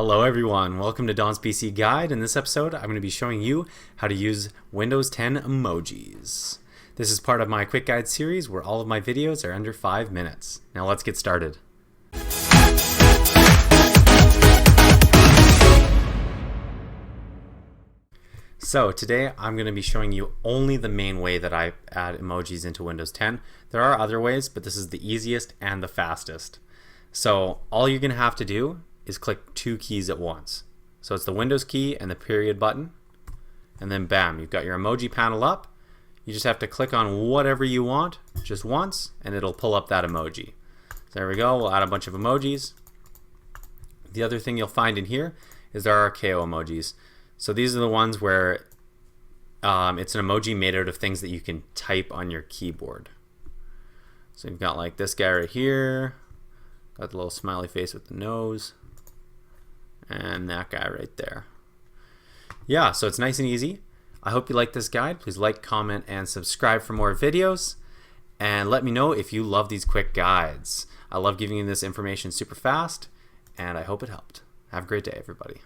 Hello everyone, welcome to Don's PC Guide. In this episode, I'm going to be showing you how to use Windows 10 emojis. This is part of my quick guide series where all of my videos are under 5 minutes. Now let's get started. So today I'm going to be showing you only the main way that I add emojis into Windows 10. There are other ways, but this is the easiest and the fastest. So all you're going to have to do is click two keys at once. So it's the Windows key and the period button, and then bam, you've got your emoji panel up. You just have to click on whatever you want just once and it'll pull up that emoji. So there we go, we'll add a bunch of emojis. The other thing you'll find in here is there are KO emojis. So these are the ones where it's an emoji made out of things that you can type on your keyboard. So you've got like this guy right here, got the little smiley face with the nose, and that guy right there. Yeah, so it's nice and easy. I hope you like this guide. Please like, comment, and subscribe for more videos. And let me know if you love these quick guides. I love giving you this information super fast, and I hope it helped. Have a great day, everybody.